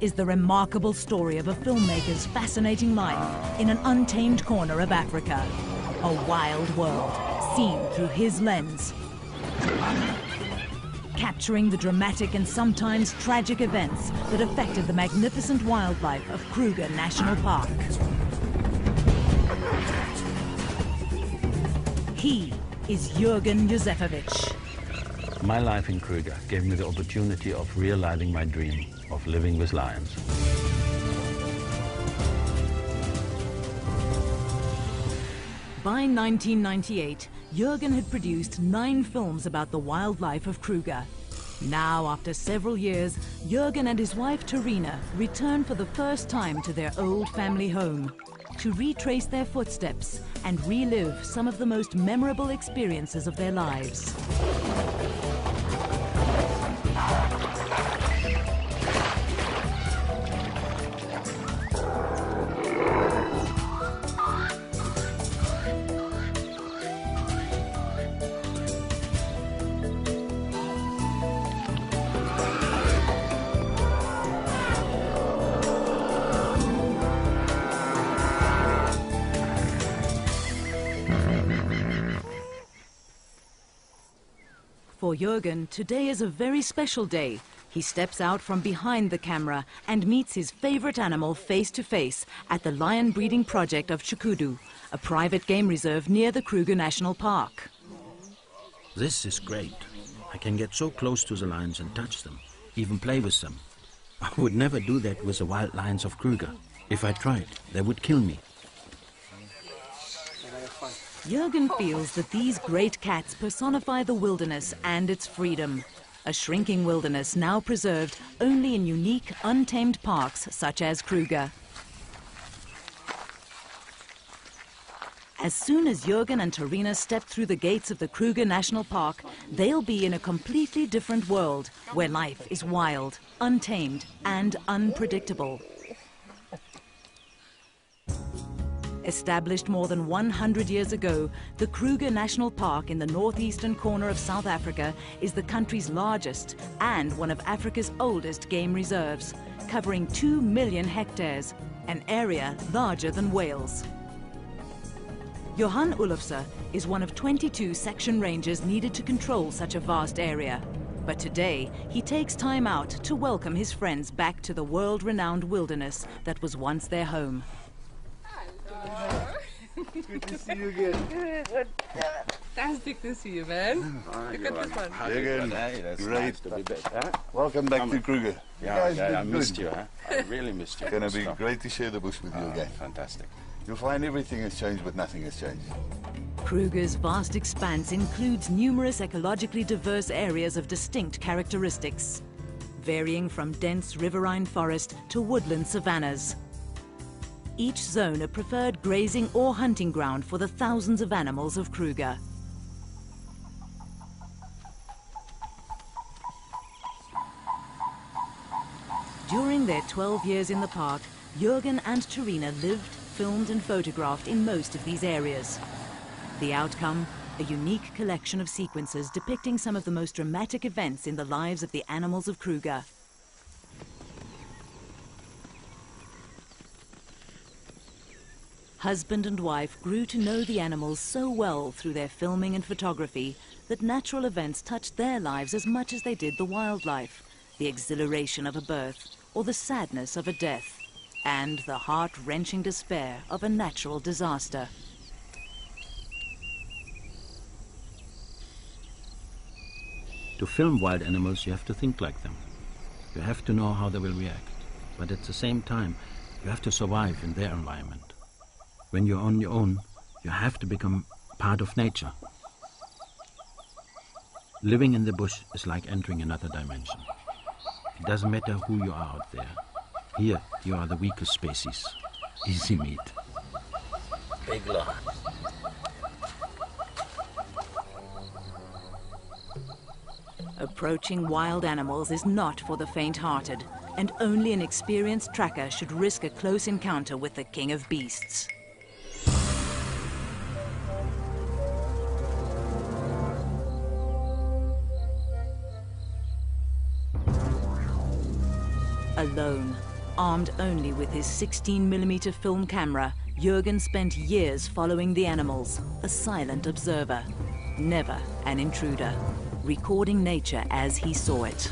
is the remarkable story of a filmmaker's fascinating life in an untamed corner of Africa. A wild world, seen through his lens. Capturing the dramatic and sometimes tragic events that affected the magnificent wildlife of Kruger National Park. He is Jürgen Józefowicz. My life in Kruger gave me the opportunity of realizing my dream of living with lions. By 1998, Jürgen had produced 9 films about the wildlife of Kruger. Now, after several years, Jürgen and his wife Terina return for the first time to their old family home to retrace their footsteps and relive some of the most memorable experiences of their lives. For Jürgen, today is a very special day. He steps out from behind the camera and meets his favorite animal face to face at the lion breeding project of Chukudu, a private game reserve near the Kruger National Park. This is great. I can get so close to the lions and touch them, even play with them. I would never do that with the wild lions of Kruger. If I tried, they would kill me. Jürgen feels that these great cats personify the wilderness and its freedom. A shrinking wilderness now preserved only in unique, untamed parks such as Kruger. As soon as Jürgen and Terina step through the gates of the Kruger National Park, they'll be in a completely different world where life is wild, untamed, and unpredictable. Established more than 100 years ago, the Kruger National Park in the northeastern corner of South Africa is the country's largest and one of Africa's oldest game reserves, covering 2 million hectares, an area larger than Wales. Johan Olofse is one of 22 section rangers needed to control such a vast area. But today, he takes time out to welcome his friends back to the world-renowned wilderness that was once their home. Good to see you again. Good. Fantastic to see you, man. Look at this one. Again, That's great. nice to be back. Huh? Welcome back to Kruger. I missed you. Huh? I really missed you. It's going to be great to share the bush with you again. Fantastic. You'll find everything has changed, but nothing has changed. Kruger's vast expanse includes numerous ecologically diverse areas of distinct characteristics, varying from dense riverine forest to woodland savannas. Each zone a preferred grazing or hunting ground for the thousands of animals of Kruger. During their 12 years in the park, Jürgen and Terina lived, filmed and photographed in most of these areas. The outcome, a unique collection of sequences depicting some of the most dramatic events in the lives of the animals of Kruger. Husband and wife grew to know the animals so well through their filming and photography that natural events touched their lives as much as they did the wildlife, the exhilaration of a birth or the sadness of a death, and the heart-wrenching despair of a natural disaster. To film wild animals, you have to think like them. You have to know how they will react. But at the same time, you have to survive in their environment. When you're on your own, you have to become part of nature. Living in the bush is like entering another dimension. It doesn't matter who you are out there. Here, you are the weakest species. Easy meat. Big lot. Approaching wild animals is not for the faint-hearted, and only an experienced tracker should risk a close encounter with the king of beasts. Alone, Armed only with his 16mm film camera, Jürgen spent years following the animals, a silent observer, never an intruder, recording nature as he saw it.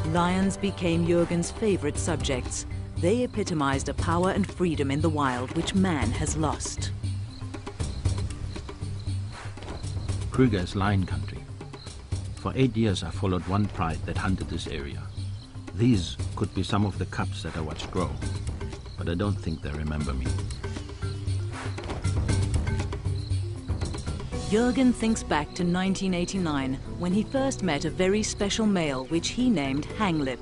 Lions became Jürgen's favorite subjects. They epitomized a power and freedom in the wild which man has lost. Kruger is lion country. For 8 years I followed one pride that hunted this area. These could be some of the cubs that I watched grow, but I don't think they remember me. Jürgen thinks back to 1989, when he first met a very special male which he named Hanglip.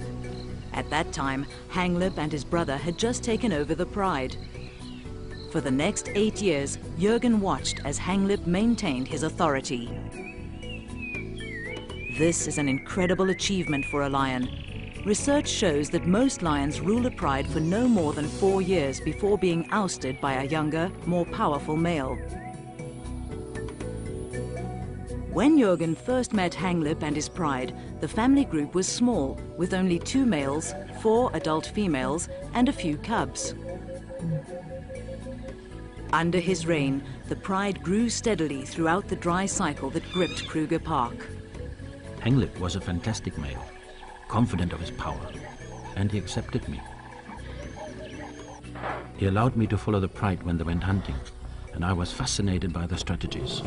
At that time, Hanglip and his brother had just taken over the pride. For the next 8 years, Jürgen watched as Hanglip maintained his authority. This is an incredible achievement for a lion. Research shows that most lions rule a pride for no more than 4 years before being ousted by a younger, more powerful male. When Jürgen first met Hanglip and his pride, the family group was small, with only 2 males, 4 adult females, and a few cubs. Under his reign, the pride grew steadily throughout the dry cycle that gripped Kruger Park. Hanglip was a fantastic male, confident of his power, and he accepted me. He allowed me to follow the pride when they went hunting, and I was fascinated by their strategies.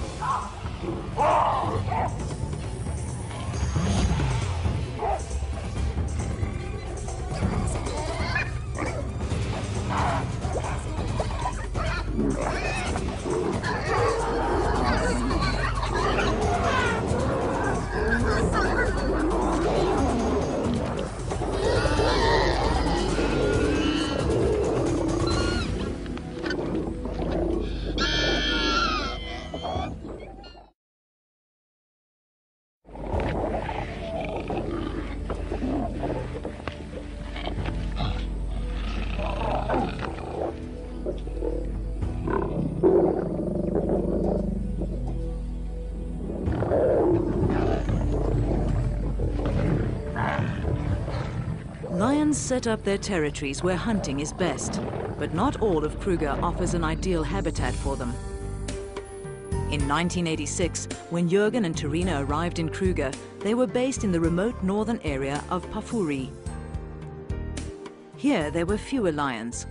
Lions set up their territories where hunting is best, but not all of Kruger offers an ideal habitat for them. In 1986, when Jürgen and Terina arrived in Kruger, they were based in the remote northern area of Pafuri. Here there were fewer lions,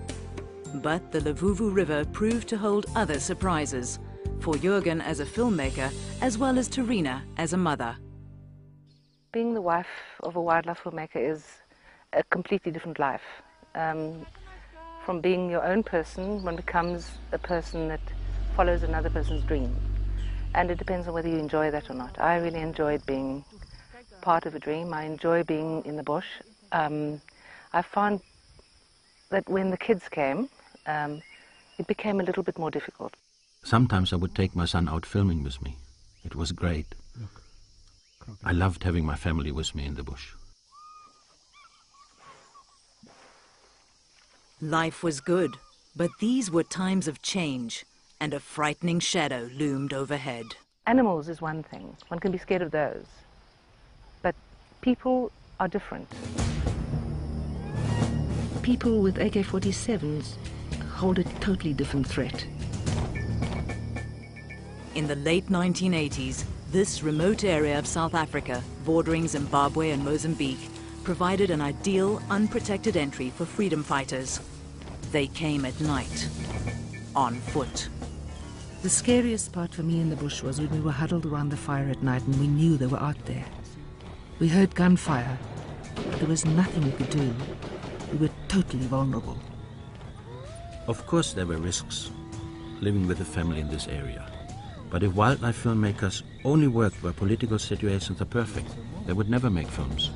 but the Levuvu River proved to hold other surprises, for Jürgen as a filmmaker, as well as Terina as a mother. Being the wife of a wildlife filmmaker is a completely different life. From being your own person, one becomes a person that follows another person's dream. And it depends on whether you enjoy that or not. I really enjoyed being part of a dream. I enjoy being in the bush. I found that when the kids came, it became a little bit more difficult. Sometimes I would take my son out filming with me. It was great. I loved having my family with me in the bush. Life was good, but these were times of change, and a frightening shadow loomed overhead. Animals is one thing. One can be scared of those. But people are different. People with AK-47s hold a totally different threat. In the late 1980s, this remote area of South Africa, bordering Zimbabwe and Mozambique, provided an ideal, unprotected entry for freedom fighters. They came at night, on foot. The scariest part for me in the bush was when we were huddled around the fire at night and we knew they were out there. We heard gunfire, but there was nothing we could do. We were totally vulnerable. Of course there were risks living with a family in this area. But if wildlife filmmakers only worked where political situations are perfect, they would never make films.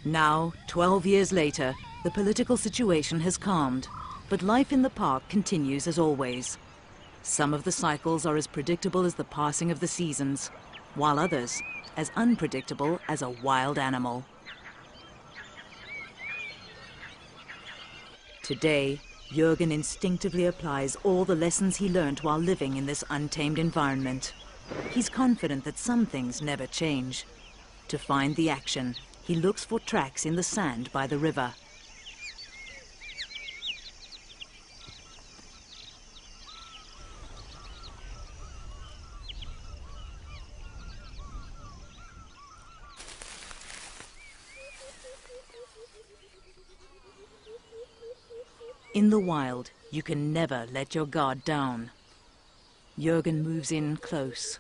Now, 12 years later, the political situation has calmed, but life in the park continues as always. Some of the cycles are as predictable as the passing of the seasons, while others as unpredictable as a wild animal. Today, Jürgen instinctively applies all the lessons he learned while living in this untamed environment. He's confident that some things never change. To find the action, he looks for tracks in the sand by the river. In the wild, you can never let your guard down. Jürgen moves in close.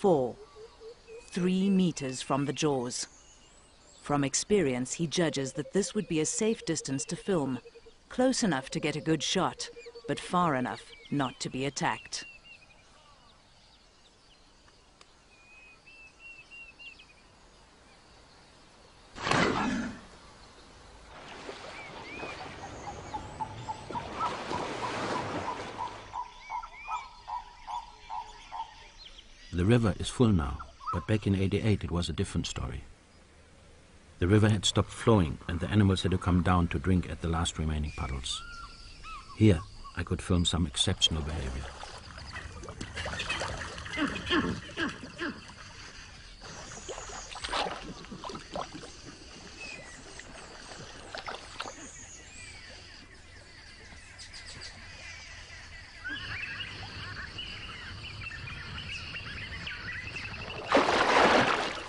3 meters from the jaws. From experience, he judges that this would be a safe distance to film, close enough to get a good shot, but far enough not to be attacked. The river is full now, but back in '88 it was a different story. The river had stopped flowing and the animals had to come down to drink at the last remaining puddles. Here I could film some exceptional behavior.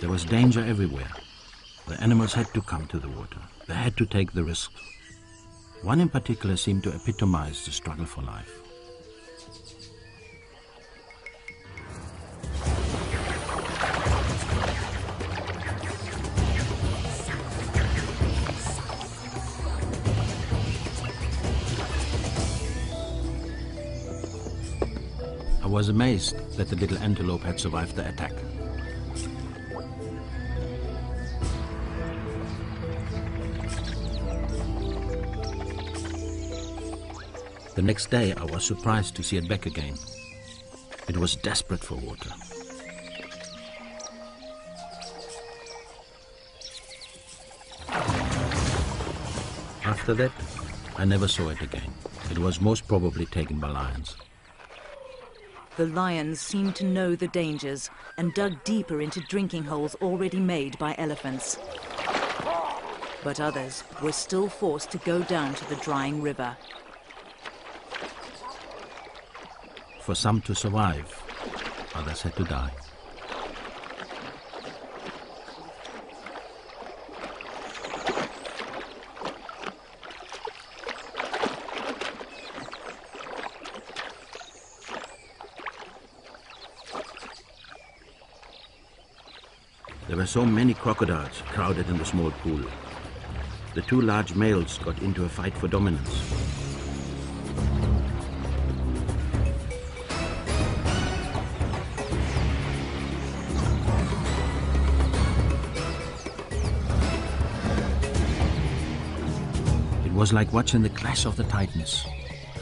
There was danger everywhere. The animals had to come to the water. They had to take the risks. One in particular seemed to epitomize the struggle for life. I was amazed that the little antelope had survived the attack. The next day I was surprised to see it back again. It was desperate for water. After that, I never saw it again. It was most probably taken by lions. The lions seemed to know the dangers and dug deeper into drinking holes already made by elephants. But others were still forced to go down to the drying river. For some to survive, others had to die. There were so many crocodiles crowded in the small pool. The 2 large males got into a fight for dominance. It was like watching the clash of the titans,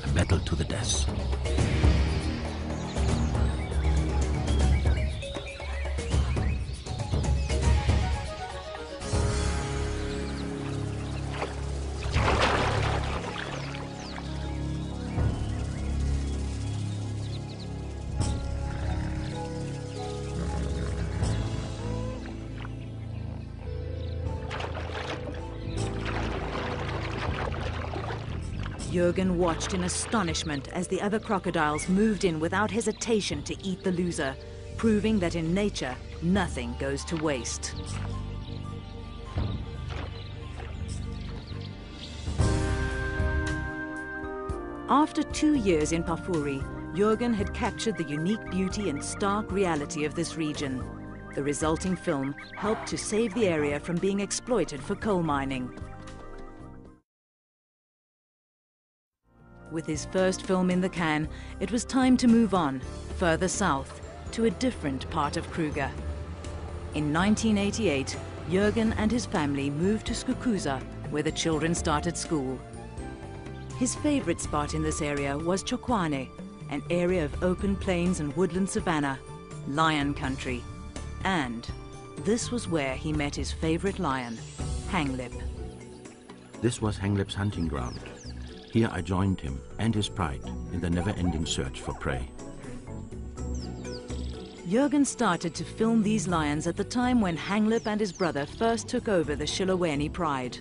a battle to the death. Jürgen watched in astonishment as the other crocodiles moved in without hesitation to eat the loser, proving that in nature, nothing goes to waste. After 2 years in Pafuri, Jürgen had captured the unique beauty and stark reality of this region. The resulting film helped to save the area from being exploited for coal mining. With his first film in the can, it was time to move on, further south, to a different part of Kruger. In 1988, Jürgen and his family moved to Skukuza, where the children started school. His favorite spot in this area was Chokwane, an area of open plains and woodland savanna, lion country. And this was where he met his favorite lion, Hanglip. This was Hanglip's hunting ground. Here I joined him and his pride in the never-ending search for prey. Jürgen started to film these lions at the time when Hanglip and his brother first took over the Chiloweni pride.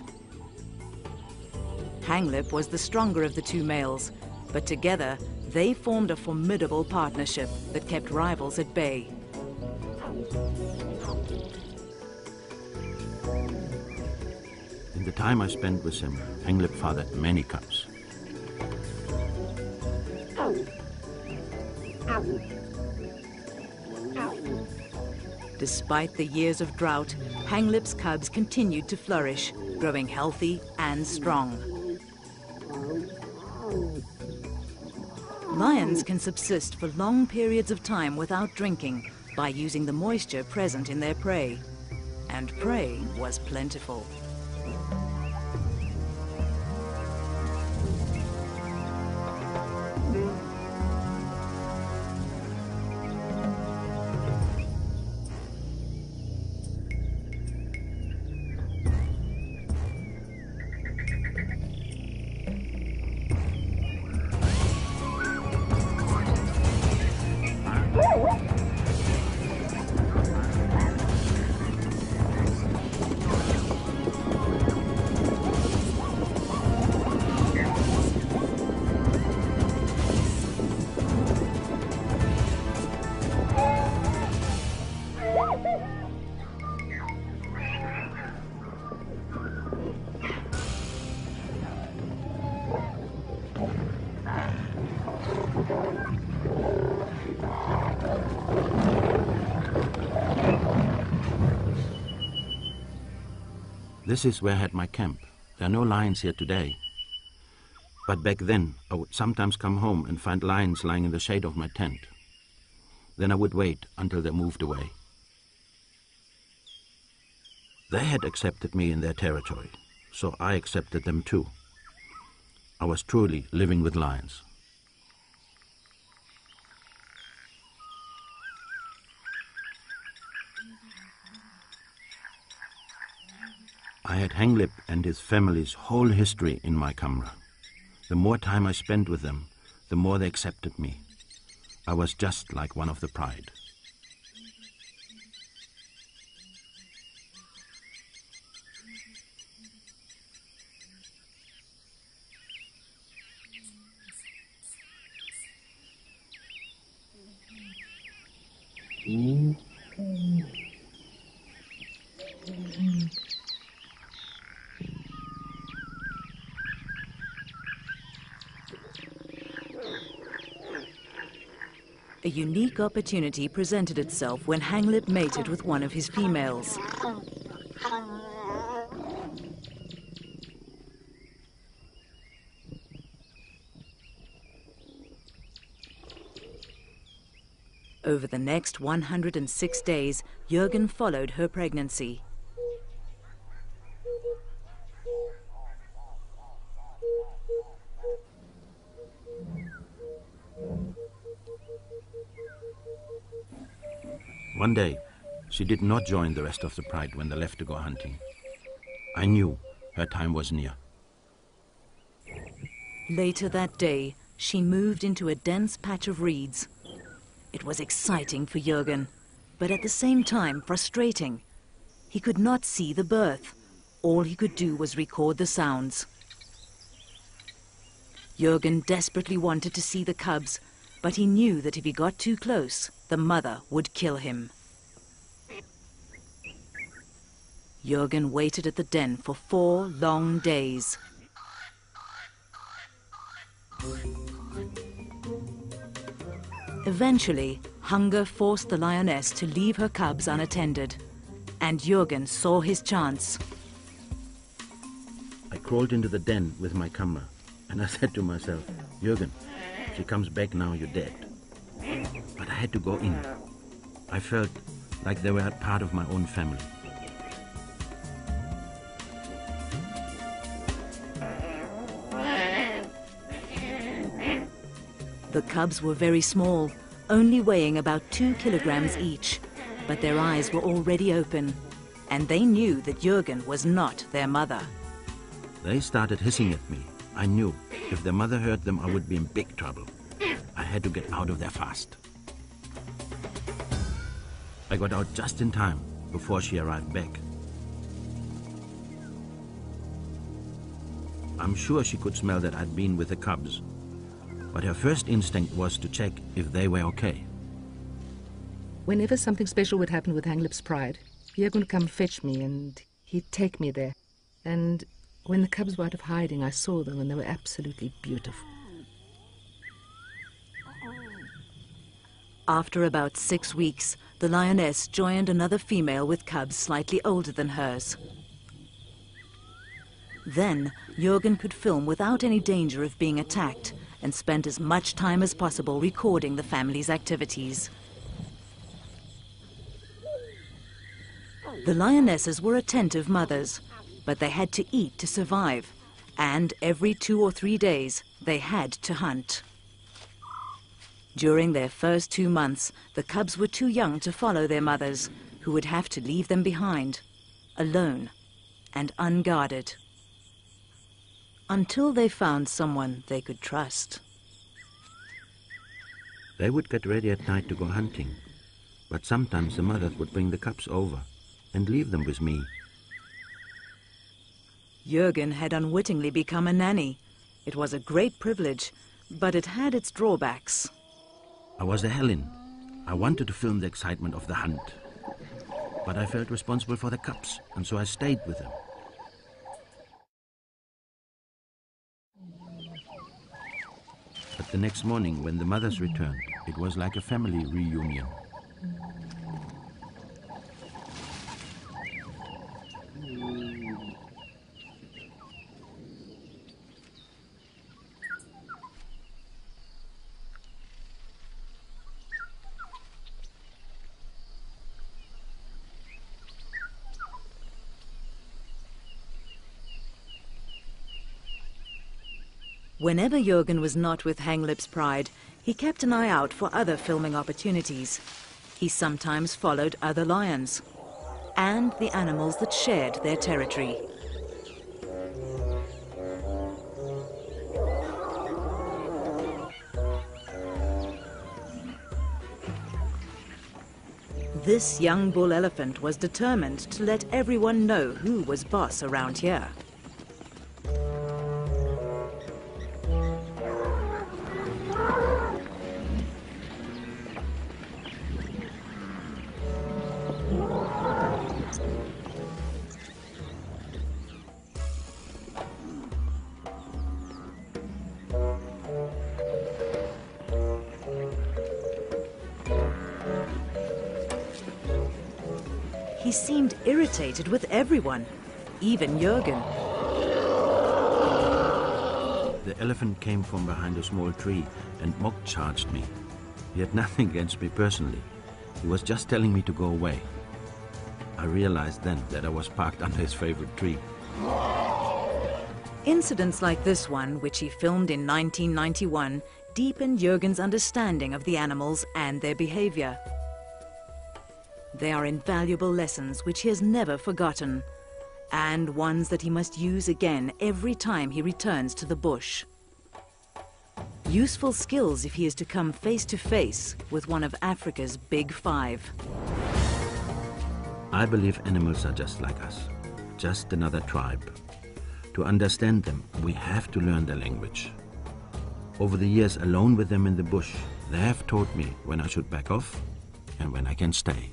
Hanglip was the stronger of the two males, but together they formed a formidable partnership that kept rivals at bay. In the time I spent with him, Hanglip fathered many cubs. Despite the years of drought, Hanglip's cubs continued to flourish, growing healthy and strong. Lions can subsist for long periods of time without drinking by using the moisture present in their prey. And prey was plentiful. This is where I had my camp. There are no lions here today. But back then, I would sometimes come home and find lions lying in the shade of my tent. Then I would wait until they moved away. They had accepted me in their territory, so I accepted them too. I was truly living with lions. I had Hanglip and his family's whole history in my camera. The more time I spent with them, the more they accepted me. I was just like one of the pride. A unique opportunity presented itself when Hanglip mated with one of his females. Over the next 106 days, Jürgen followed her pregnancy. One day, she did not join the rest of the pride when they left to go hunting. I knew her time was near. Later that day, she moved into a dense patch of reeds. It was exciting for Jürgen, but at the same time frustrating. He could not see the birth. All he could do was record the sounds. Jürgen desperately wanted to see the cubs, but he knew that if he got too close, the mother would kill him. Jürgen waited at the den for 4 long days. Eventually, hunger forced the lioness to leave her cubs unattended, and Jürgen saw his chance. I crawled into the den with my camera, and I said to myself, Jürgen, if she comes back now, you're dead. But I had to go in. I felt like they were a part of my own family. The cubs were very small, only weighing about 2 kilograms each, but their eyes were already open, and they knew that Jürgen was not their mother. They started hissing at me. I knew if their mother heard them, I would be in big trouble. I had to get out of there fast. I got out just in time before she arrived back. I'm sure she could smell that I'd been with the cubs, but her first instinct was to check if they were okay. Whenever something special would happen with Hanglip's Pride, Jürgen would come fetch me and he'd take me there. And when the cubs were out of hiding, I saw them and they were absolutely beautiful. After about 6 weeks, the lioness joined another female with cubs slightly older than hers. Then, Jürgen could film without any danger of being attacked and spent as much time as possible recording the family's activities. The lionesses were attentive mothers, but they had to eat to survive, and every 2 or 3 days they had to hunt. During their first 2 months, the cubs were too young to follow their mothers, who would have to leave them behind, alone and unguarded, until they found someone they could trust. They would get ready at night to go hunting, but sometimes the mothers would bring the cubs over and leave them with me. Jürgen had unwittingly become a nanny. It was a great privilege, but it had its drawbacks. I was a Helen. I wanted to film the excitement of the hunt, but I felt responsible for the cubs, and so I stayed with them. But the next morning, when the mothers returned, it was like a family reunion. Whenever Jürgen was not with Hanglip's Pride, he kept an eye out for other filming opportunities. He sometimes followed other lions and the animals that shared their territory. This young bull elephant was determined to let everyone know who was boss around here. He seemed irritated with everyone, even Jürgen. The elephant came from behind a small tree and mock charged me. He had nothing against me personally. He was just telling me to go away. I realized then that I was parked under his favorite tree. Incidents like this one, which he filmed in 1991, deepened Jürgen's understanding of the animals and their behavior. They are invaluable lessons which he has never forgotten, and ones that he must use again every time he returns to the bush. Useful skills if he is to come face to face with one of Africa's big five. I believe animals are just like us, just another tribe. To understand them, we have to learn their language. Over the years alone with them in the bush, they have taught me when I should back off and when I can stay.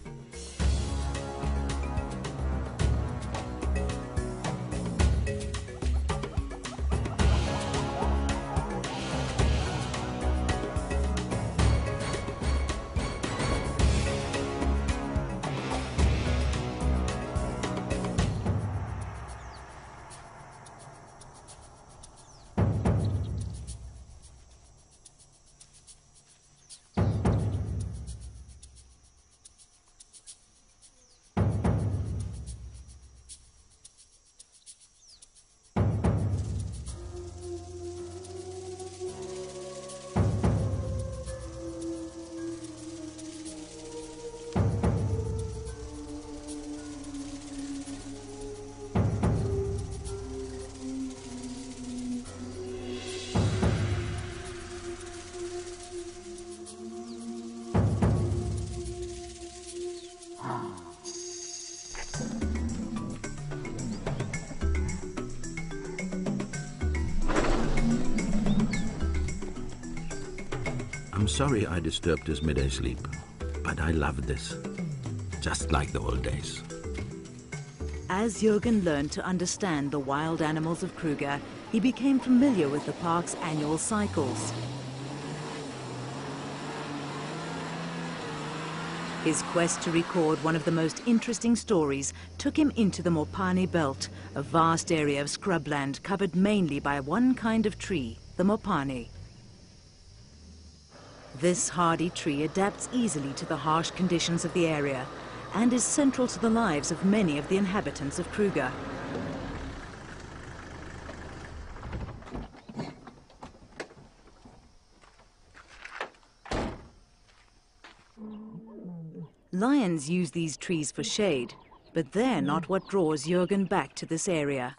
I'm sorry I disturbed his midday sleep, but I love this, just like the old days. As Jürgen learned to understand the wild animals of Kruger, he became familiar with the park's annual cycles. His quest to record one of the most interesting stories took him into the Mopani Belt, a vast area of scrubland covered mainly by one kind of tree, the Mopani. This hardy tree adapts easily to the harsh conditions of the area and is central to the lives of many of the inhabitants of Kruger. Lions use these trees for shade, but they're not what draws Jürgen back to this area.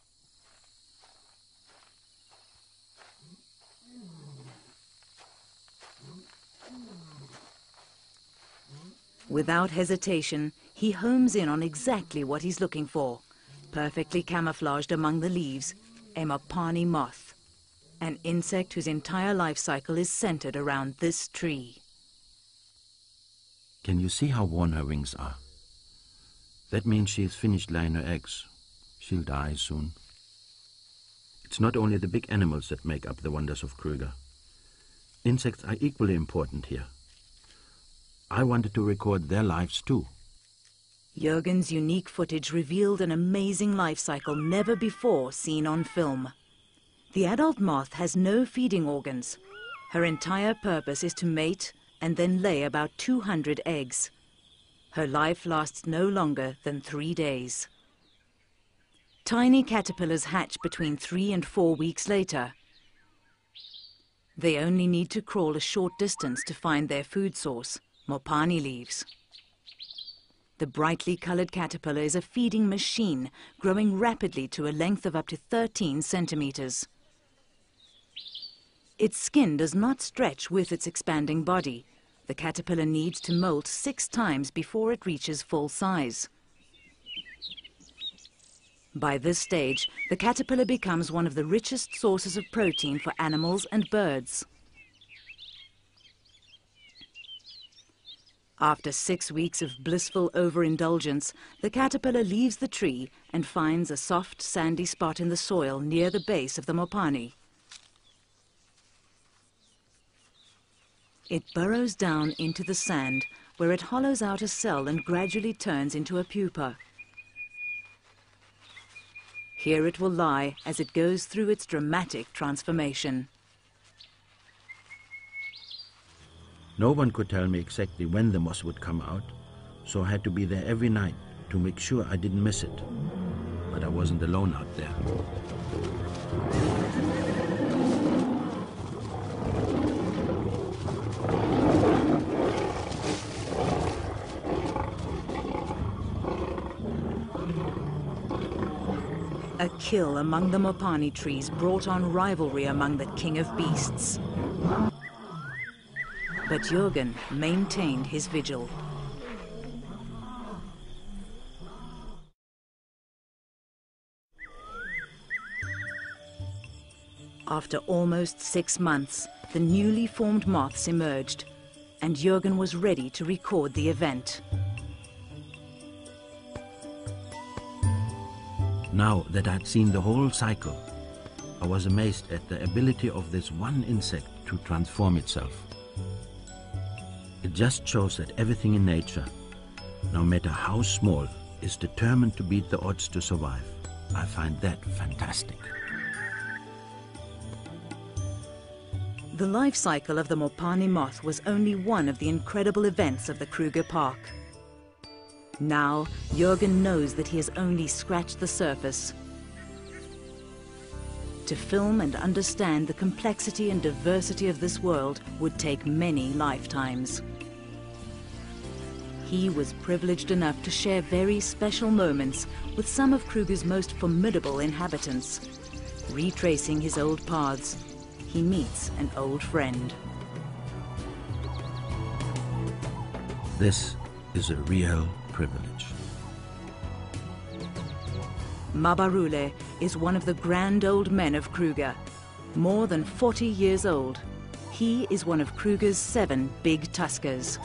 Without hesitation, he homes in on exactly what he's looking for. Perfectly camouflaged among the leaves, a Mopani moth, an insect whose entire life cycle is centered around this tree. Can you see how worn her wings are? That means she has finished laying her eggs. She'll die soon. It's not only the big animals that make up the wonders of Kruger. Insects are equally important here. I wanted to record their lives too. Jürgen's unique footage revealed an amazing life cycle never before seen on film. The adult moth has no feeding organs. Her entire purpose is to mate and then lay about 200 eggs. Her life lasts no longer than 3 days. Tiny caterpillars hatch between 3 and 4 weeks later. They only need to crawl a short distance to find their food source, Mopani leaves. The brightly colored caterpillar is a feeding machine, growing rapidly to a length of up to 13 centimeters. Its skin does not stretch with its expanding body. The caterpillar needs to molt 6 times before it reaches full size. By this stage, the caterpillar becomes one of the richest sources of protein for animals and birds. After 6 weeks of blissful overindulgence, the caterpillar leaves the tree and finds a soft, sandy spot in the soil near the base of the Mopani. It burrows down into the sand, where it hollows out a cell and gradually turns into a pupa. Here it will lie as it goes through its dramatic transformation. No one could tell me exactly when the moth would come out, so I had to be there every night to make sure I didn't miss it. But I wasn't alone out there. A kill among the Mopani trees brought on rivalry among the king of beasts. But Jürgen maintained his vigil. After almost 6 months, the newly formed moths emerged, and Jürgen was ready to record the event. Now that I'd seen the whole cycle, I was amazed at the ability of this one insect to transform itself. It just shows that everything in nature, no matter how small, is determined to beat the odds to survive. I find that fantastic. The life cycle of the Mopani moth was only one of the incredible events of the Kruger Park. Now, Jürgen knows that he has only scratched the surface. To film and understand the complexity and diversity of this world would take many lifetimes. He was privileged enough to share very special moments with some of Kruger's most formidable inhabitants. Retracing his old paths, he meets an old friend. This is a real privilege. Mabarule is one of the grand old men of Kruger. More than 40 years old, He is one of Kruger's 7 big tuskers.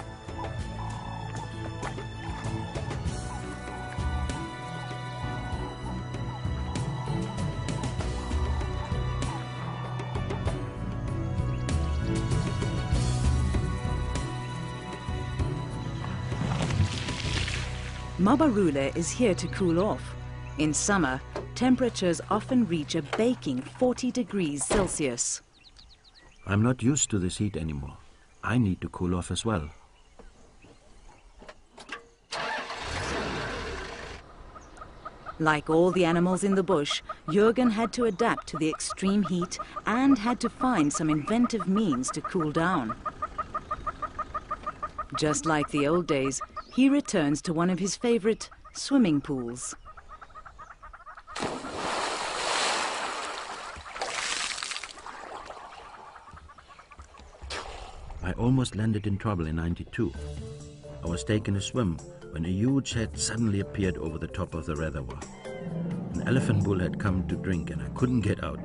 Mabarula is here to cool off. In summer, temperatures often reach a baking 40 degrees Celsius. I'm not used to this heat anymore. I need to cool off as well. Like all the animals in the bush, Jürgen had to adapt to the extreme heat and had to find some inventive means to cool down. Just like the old days, he returns to one of his favorite swimming pools. I almost landed in trouble in '92. I was taking a swim when a huge head suddenly appeared over the top of the reservoir. An elephant bull had come to drink and I couldn't get out.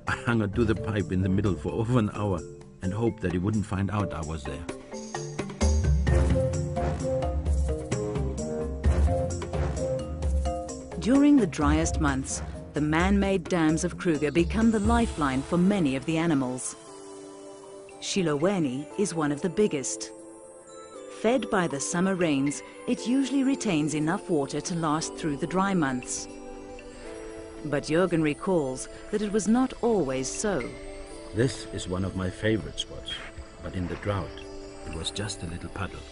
I hung onto the pipe in the middle for over an hour and hoped that he wouldn't find out I was there. During the driest months, the man-made dams of Kruger become the lifeline for many of the animals. Shiloweni is one of the biggest. Fed by the summer rains, it usually retains enough water to last through the dry months. But Jürgen recalls that it was not always so. This is one of my favorite spots, but in the drought, it was just a little puddle.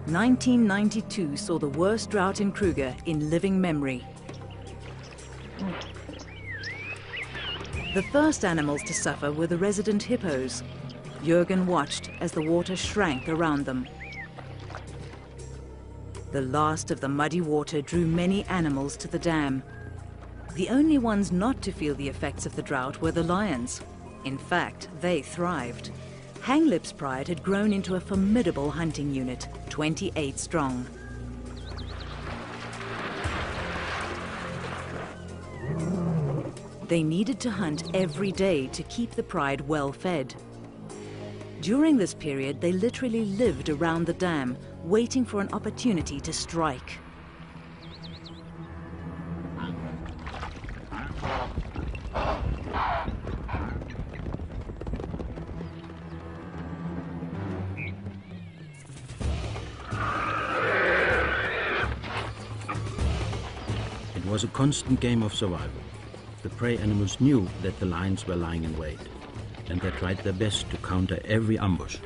1992 saw the worst drought in Kruger in living memory. The first animals to suffer were the resident hippos. Jürgen watched as the water shrank around them. The last of the muddy water drew many animals to the dam. The only ones not to feel the effects of the drought were the lions. In fact, they thrived. Hanglip's pride had grown into a formidable hunting unit, 28 strong. They needed to hunt every day to keep the pride well fed. During this period, they literally lived around the dam, waiting for an opportunity to strike. It was a constant game of survival. The prey animals knew that the lions were lying in wait, and they tried their best to counter every ambush.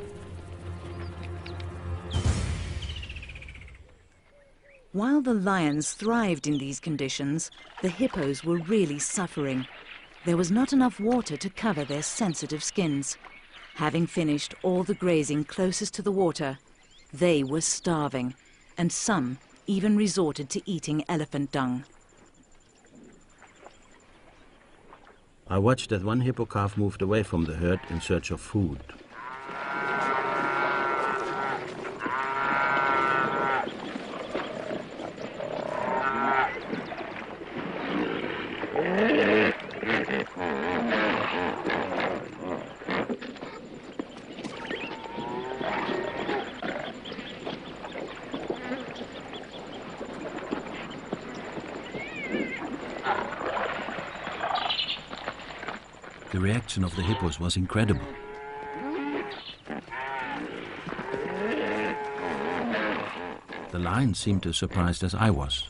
While the lions thrived in these conditions, the hippos were really suffering. There was not enough water to cover their sensitive skins. Having finished all the grazing closest to the water, they were starving, and some even resorted to eating elephant dung. I watched as one hippo calf moved away from the herd in search of food. The reaction of the hippos was incredible. The lions seemed as surprised as I was.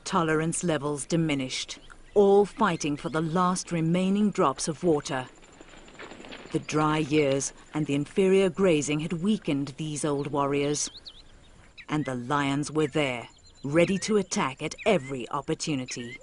Tolerance levels diminished, all fighting for the last remaining drops of water. The dry years and the inferior grazing had weakened these old warriors. And the lions were there, ready to attack at every opportunity.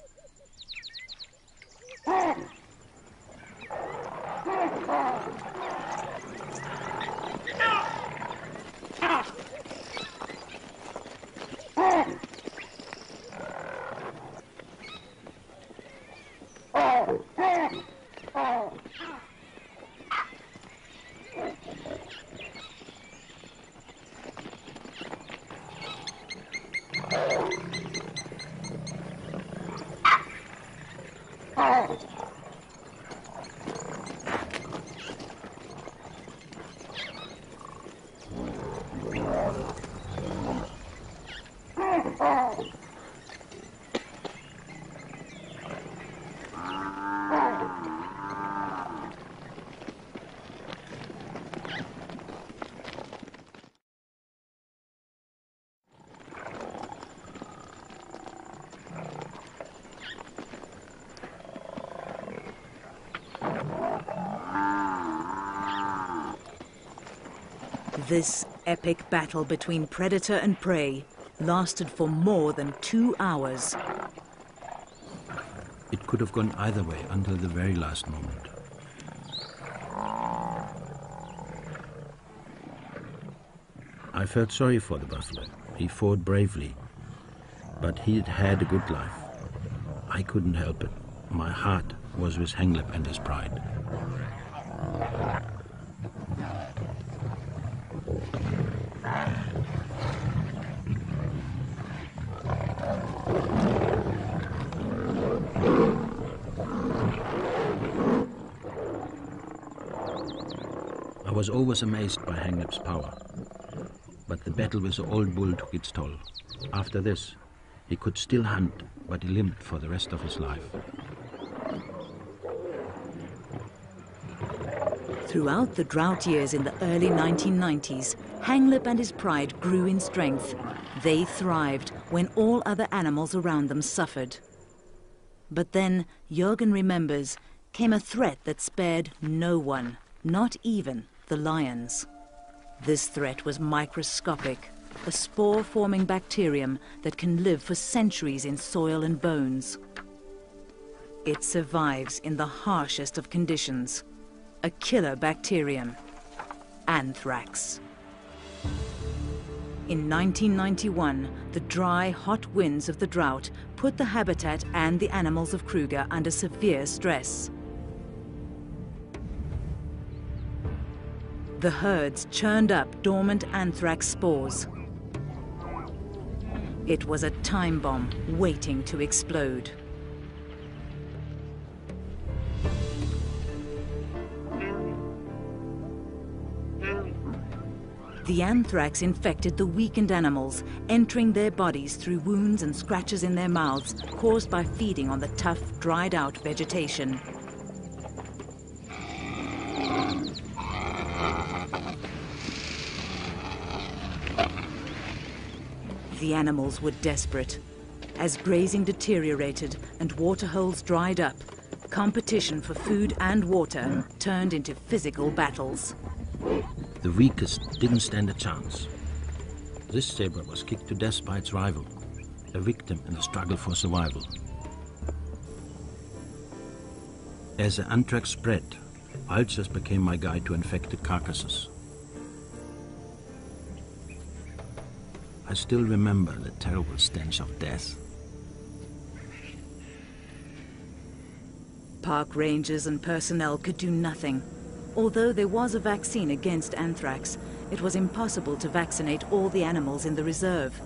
This epic battle between predator and prey lasted for more than 2 hours. It could have gone either way until the very last moment. I felt sorry for the buffalo. He fought bravely, but he'd had a good life. I couldn't help it. My heart was with Hanglip and his pride. I was always amazed by Hanglip's power, but the battle with the old bull took its toll. After this, he could still hunt, but he limped for the rest of his life. Throughout the drought years in the early 1990s, Hanglip and his pride grew in strength. They thrived when all other animals around them suffered. But then, Jürgen remembers, came a threat that spared no one, not even the lions. This threat was microscopic, a spore-forming bacterium that can live for centuries in soil and bones. It survives in the harshest of conditions. A killer bacterium, anthrax. In 1991, the dry, hot winds of the drought put the habitat and the animals of Kruger under severe stress. The herds churned up dormant anthrax spores. It was a time bomb waiting to explode. The anthrax infected the weakened animals, entering their bodies through wounds and scratches in their mouths caused by feeding on the tough, dried-out vegetation. The animals were desperate. As grazing deteriorated and waterholes dried up, competition for food and water turned into physical battles. The weakest didn't stand a chance. This zebra was kicked to death by its rival, a victim in the struggle for survival. As the anthrax spread, ulcers became my guide to infected carcasses. I still remember the terrible stench of death. Park rangers and personnel could do nothing. Although there was a vaccine against anthrax, it was impossible to vaccinate all the animals in the reserve.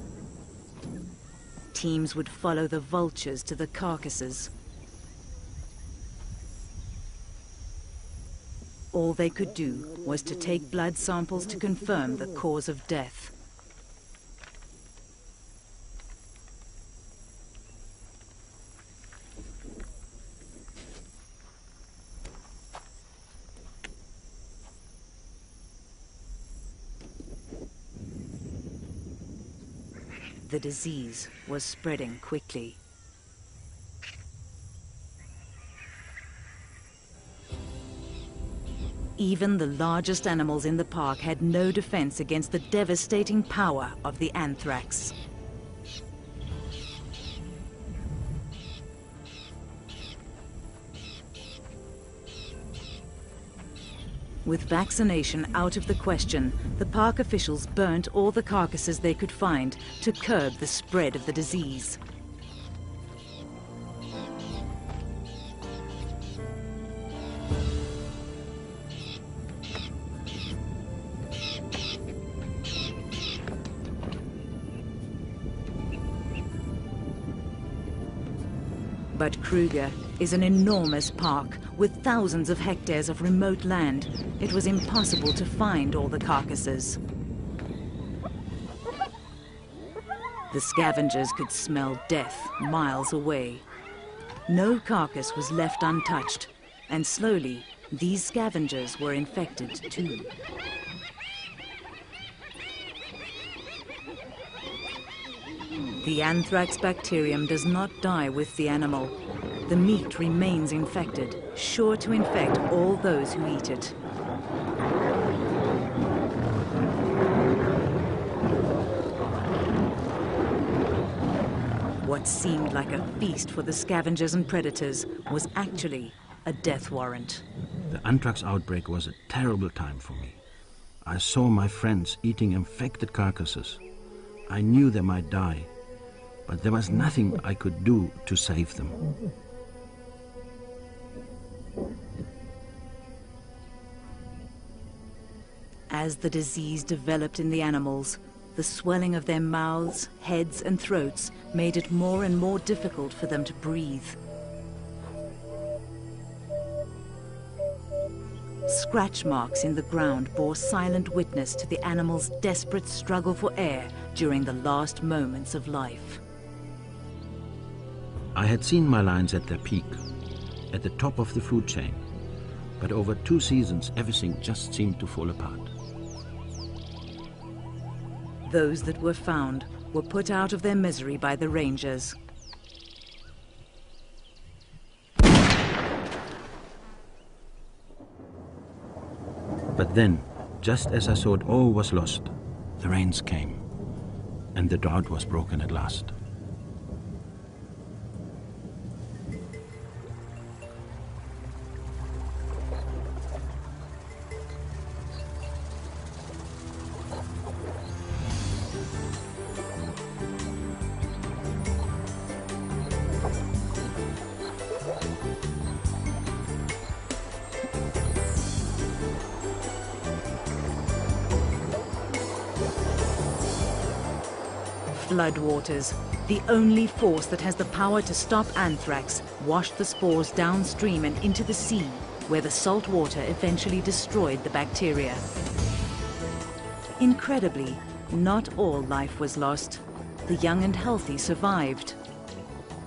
Teams would follow the vultures to the carcasses. All they could do was to take blood samples to confirm the cause of death. The disease was spreading quickly. Even the largest animals in the park had no defense against the devastating power of the anthrax. With vaccination out of the question, the park officials burnt all the carcasses they could find to curb the spread of the disease. But Kruger is an enormous park with thousands of hectares of remote land. It was impossible to find all the carcasses. The scavengers could smell death miles away. No carcass was left untouched, and slowly these scavengers were infected too. The anthrax bacterium does not die with the animal. The meat remains infected, sure to infect all those who eat it. what seemed like a feast for the scavengers and predators was actually a death warrant. The anthrax outbreak was a terrible time for me. I saw my friends eating infected carcasses. I knew they might die, but there was nothing I could do to save them. As the disease developed in the animals, the swelling of their mouths, heads and throats made it more and more difficult for them to breathe. Scratch marks in the ground bore silent witness to the animals' desperate struggle for air during the last moments of life. I had seen my lions at their peak, at the top of the food chain, but over 2 seasons everything just seemed to fall apart. Those that were found were put out of their misery by the rangers. But then, just as I thought all was lost, the rains came, and the drought was broken at last. Floodwaters, the only force that has the power to stop anthrax, washed the spores downstream and into the sea, where the salt water eventually destroyed the bacteria. Incredibly, not all life was lost. The young and healthy survived.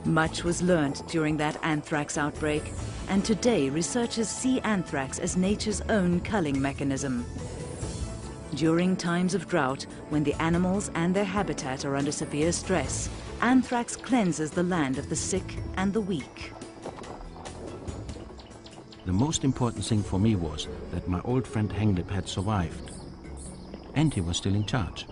Much was learnt during that anthrax outbreak, and today researchers see anthrax as nature's own culling mechanism. During times of drought, when the animals and their habitat are under severe stress, anthrax cleanses the land of the sick and the weak. The most important thing for me was that my old friend Henglip had survived, and he was still in charge.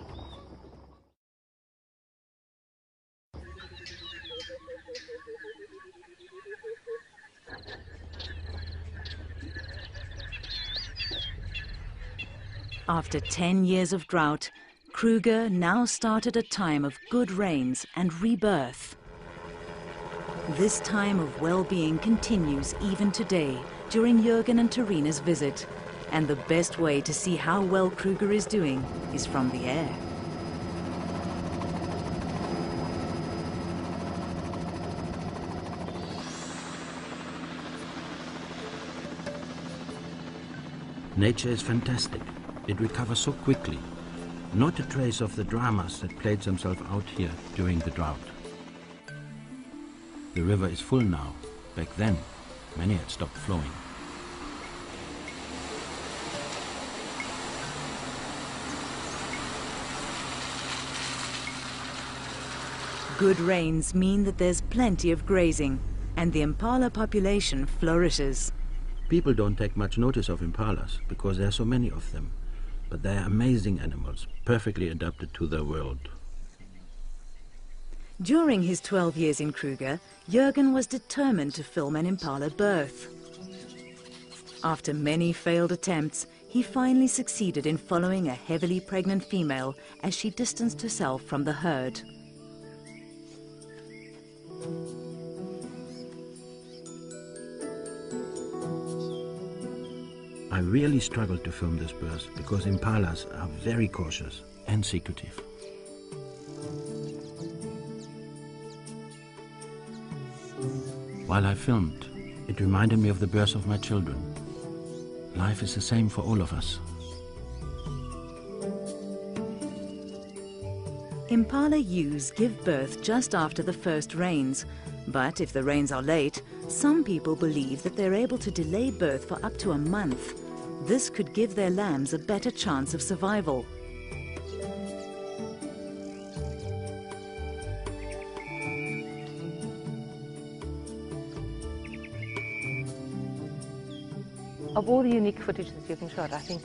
After 10 years of drought, Kruger now started a time of good rains and rebirth. This time of well-being continues even today during Jürgen and Tarina's visit, and the best way to see how well Kruger is doing is from the air. Nature is fantastic. It recovers so quickly. Not a trace of the dramas that played themselves out here during the drought. The river is full now. Back then, many had stopped flowing. Good rains mean that there's plenty of grazing, and the impala population flourishes. People don't take much notice of impalas because there are so many of them. But they are amazing animals, perfectly adapted to their world. During his 12 years in Kruger, Jürgen was determined to film an impala birth. After many failed attempts, he finally succeeded in following a heavily pregnant female as she distanced herself from the herd. I really struggled to film this birth because impalas are very cautious and secretive. While I filmed, it reminded me of the birth of my children. Life is the same for all of us. Impala ewes give birth just after the first rains, but if the rains are late, some people believe that they're able to delay birth for up to a month. This could give their lambs a better chance of survival. Of all the unique footage that you can shot, I think,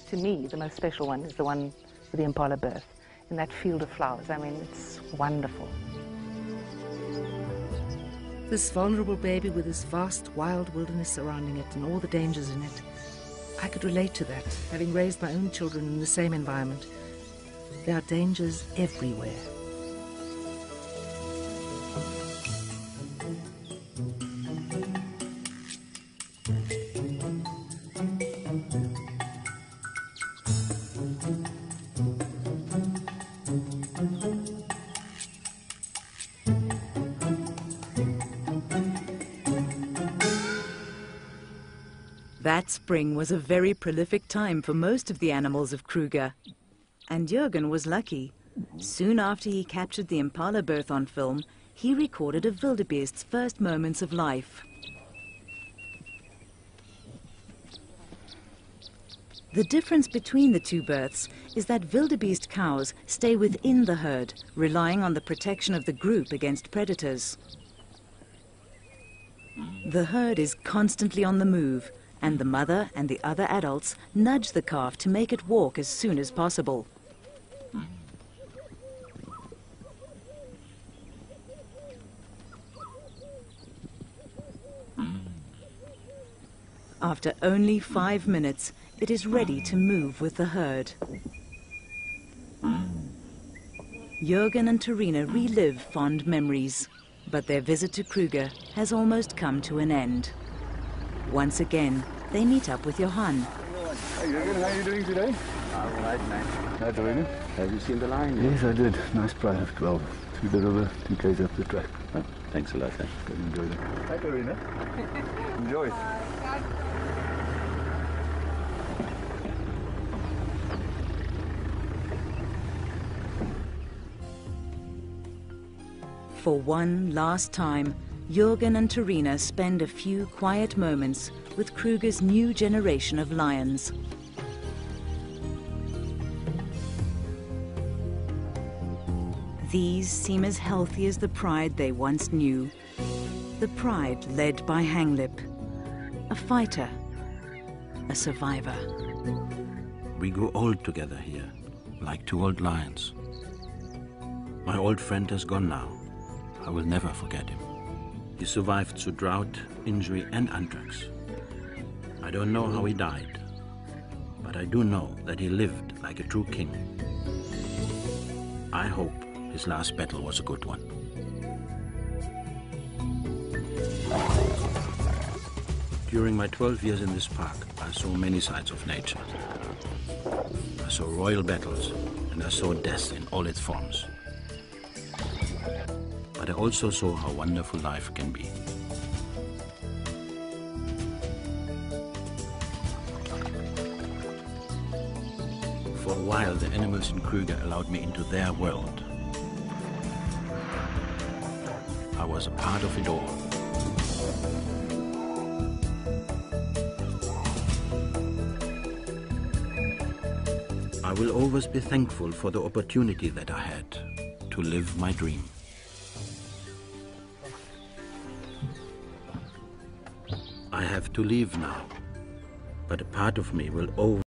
to me, the most special one is the one with the impala birth in that field of flowers. I mean, it's wonderful. This vulnerable baby with this vast wild wilderness surrounding it and all the dangers in it. I could relate to that, having raised my own children in the same environment. There are dangers everywhere. That spring was a very prolific time for most of the animals of Kruger. And Jürgen was lucky. Soon after he captured the impala birth on film, he recorded a wildebeest's first moments of life. The difference between the two births is that wildebeest cows stay within the herd, relying on the protection of the group against predators. The herd is constantly on the move, and the mother and the other adults nudge the calf to make it walk as soon as possible. After only 5 minutes, it is ready to move with the herd. Jürgen and Terina relive fond memories, but their visit to Kruger has almost come to an end. Once again, they meet up with Johan. Hey Jürgen, how are you doing today? All right, man. Hi Terina. Have you seen the lion? Yes, I did. Nice price of 12. Through the river, 2 k's up the track. Oh, thanks a lot, eh? Go and enjoy them. Hi Terina. Enjoy. For one last time, Jürgen and Terina spend a few quiet moments with Kruger's new generation of lions. These seem as healthy as the pride they once knew. The pride led by Hanglip, a fighter, a survivor. We grew old together here, like 2 old lions. My old friend has gone now. I will never forget him. He survived through drought, injury, and anthrax. I don't know how he died, but I do know that he lived like a true king. I hope his last battle was a good one. During my 12 years in this park, I saw many sides of nature. I saw royal battles, and I saw death in all its forms. But I also saw how wonderful life can be. For a while, the animals in Kruger allowed me into their world. I was a part of it all. I will always be thankful for the opportunity that I had to live my dream. I have to leave now, but a part of me will always